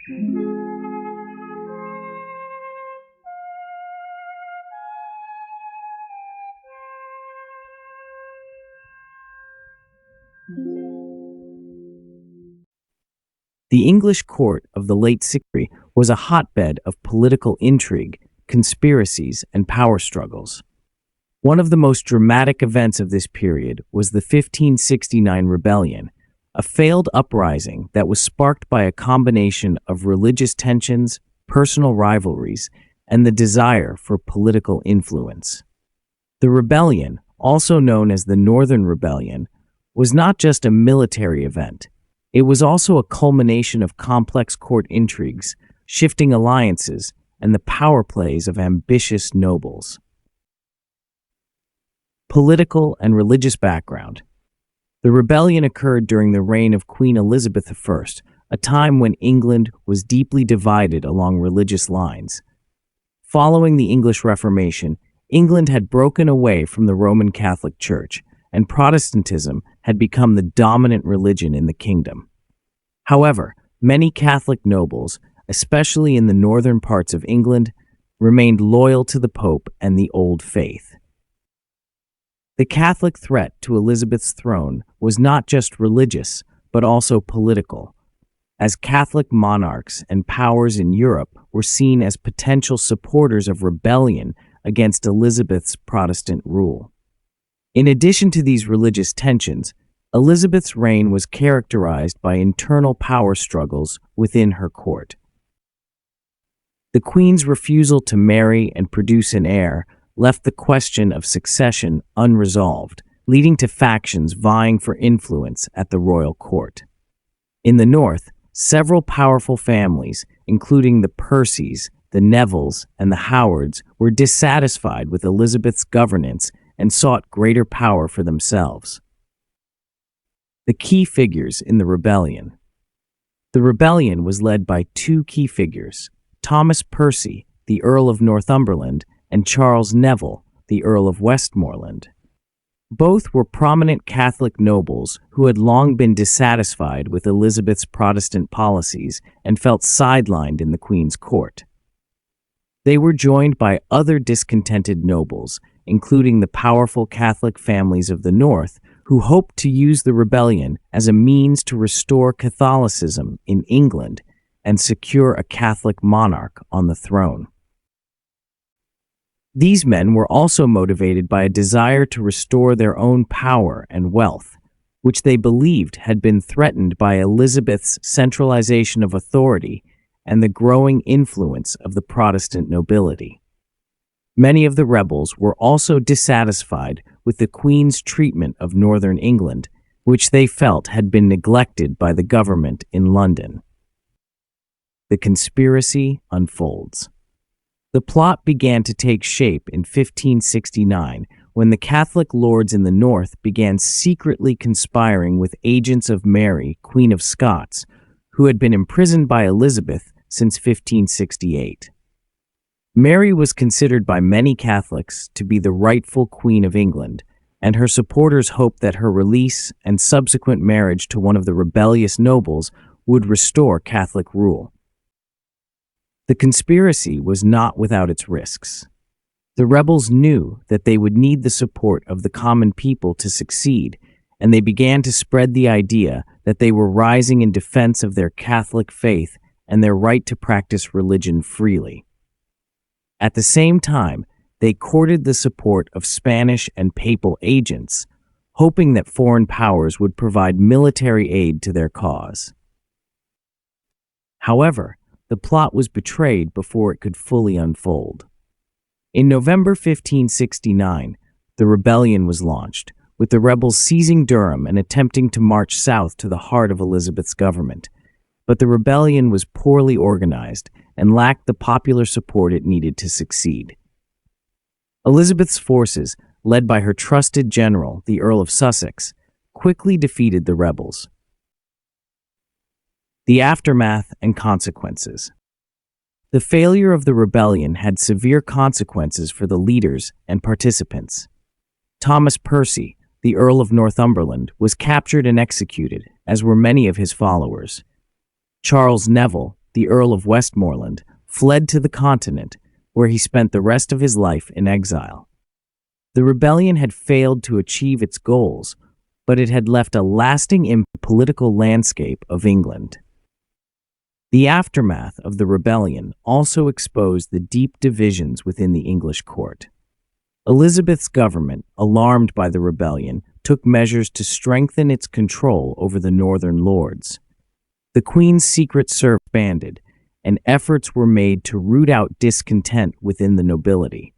The English court of the late 6th century was a hotbed of political intrigue, conspiracies, and power struggles. One of the most dramatic events of this period was the 1569 rebellion, a failed uprising that was sparked by a combination of religious tensions, personal rivalries, and the desire for political influence. The rebellion, also known as the Northern Rebellion, was not just a military event. It was also a culmination of complex court intrigues, shifting alliances, and the power plays of ambitious nobles. Political and religious background. The rebellion occurred during the reign of Queen Elizabeth I, a time when England was deeply divided along religious lines. Following the English Reformation, England had broken away from the Roman Catholic Church, and Protestantism had become the dominant religion in the kingdom. However, many Catholic nobles, especially in the northern parts of England, remained loyal to the Pope and the Old Faith. The Catholic threat to Elizabeth's throne was not just religious, but also political, as Catholic monarchs and powers in Europe were seen as potential supporters of rebellion against Elizabeth's Protestant rule. In addition to these religious tensions, Elizabeth's reign was characterized by internal power struggles within her court. The Queen's refusal to marry and produce an heir left the question of succession unresolved, leading to factions vying for influence at the royal court. In the north, several powerful families, including the Percys, the Nevilles, and the Howards, were dissatisfied with Elizabeth's governance and sought greater power for themselves. The key figures in the rebellion. The rebellion was led by two key figures, Thomas Percy, the Earl of Northumberland, and Charles Neville, the Earl of Westmoreland. Both were prominent Catholic nobles who had long been dissatisfied with Elizabeth's Protestant policies and felt sidelined in the Queen's court. They were joined by other discontented nobles, including the powerful Catholic families of the North, who hoped to use the rebellion as a means to restore Catholicism in England and secure a Catholic monarch on the throne. These men were also motivated by a desire to restore their own power and wealth, which they believed had been threatened by Elizabeth's centralization of authority and the growing influence of the Protestant nobility. Many of the rebels were also dissatisfied with the Queen's treatment of northern England, which they felt had been neglected by the government in London. The conspiracy unfolds. The plot began to take shape in 1569 when the Catholic lords in the north began secretly conspiring with agents of Mary, Queen of Scots, who had been imprisoned by Elizabeth since 1568. Mary was considered by many Catholics to be the rightful Queen of England, and her supporters hoped that her release and subsequent marriage to one of the rebellious nobles would restore Catholic rule. The conspiracy was not without its risks. The rebels knew that they would need the support of the common people to succeed, and they began to spread the idea that they were rising in defense of their Catholic faith and their right to practice religion freely. At the same time, they courted the support of Spanish and papal agents, hoping that foreign powers would provide military aid to their cause. However, the plot was betrayed before it could fully unfold. In November 1569, the rebellion was launched, with the rebels seizing Durham and attempting to march south to the heart of Elizabeth's government. But the rebellion was poorly organized and lacked the popular support it needed to succeed. Elizabeth's forces, led by her trusted general, the Earl of Sussex, quickly defeated the rebels. The aftermath and consequences. The failure of the rebellion had severe consequences for the leaders and participants. Thomas Percy, the Earl of Northumberland, was captured and executed, as were many of his followers. Charles Neville, the Earl of Westmoreland, fled to the continent, where he spent the rest of his life in exile. The rebellion had failed to achieve its goals, but it had left a lasting impact on the political landscape of England. The aftermath of the rebellion also exposed the deep divisions within the English court. Elizabeth's government, alarmed by the rebellion, took measures to strengthen its control over the northern lords. The Queen's secret service expanded, and efforts were made to root out discontent within the nobility.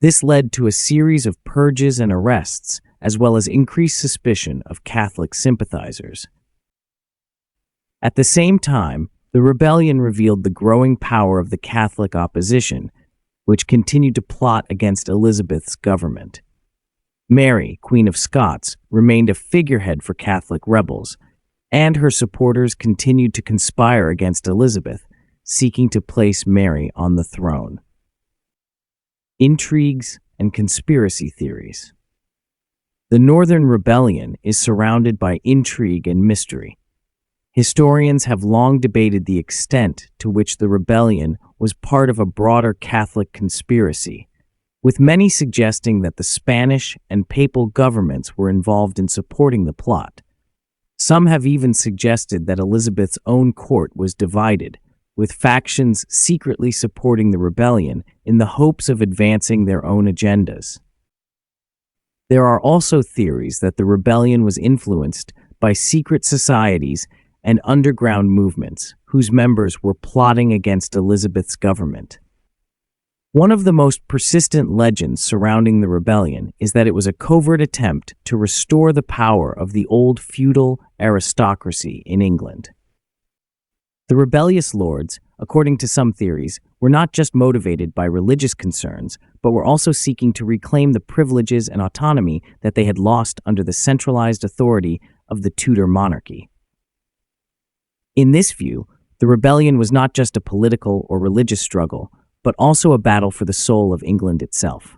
This led to a series of purges and arrests, as well as increased suspicion of Catholic sympathizers. At the same time, the rebellion revealed the growing power of the Catholic opposition, which continued to plot against Elizabeth's government. Mary, Queen of Scots, remained a figurehead for Catholic rebels, and her supporters continued to conspire against Elizabeth, seeking to place Mary on the throne. Intrigues and conspiracy theories. The Northern Rebellion is surrounded by intrigue and mystery. Historians have long debated the extent to which the rebellion was part of a broader Catholic conspiracy, with many suggesting that the Spanish and papal governments were involved in supporting the plot. Some have even suggested that Elizabeth's own court was divided, with factions secretly supporting the rebellion in the hopes of advancing their own agendas. There are also theories that the rebellion was influenced by secret societies and underground movements whose members were plotting against Elizabeth's government. One of the most persistent legends surrounding the rebellion is that it was a covert attempt to restore the power of the old feudal aristocracy in England. The rebellious lords, according to some theories, were not just motivated by religious concerns, but were also seeking to reclaim the privileges and autonomy that they had lost under the centralized authority of the Tudor monarchy. In this view, the rebellion was not just a political or religious struggle, but also a battle for the soul of England itself.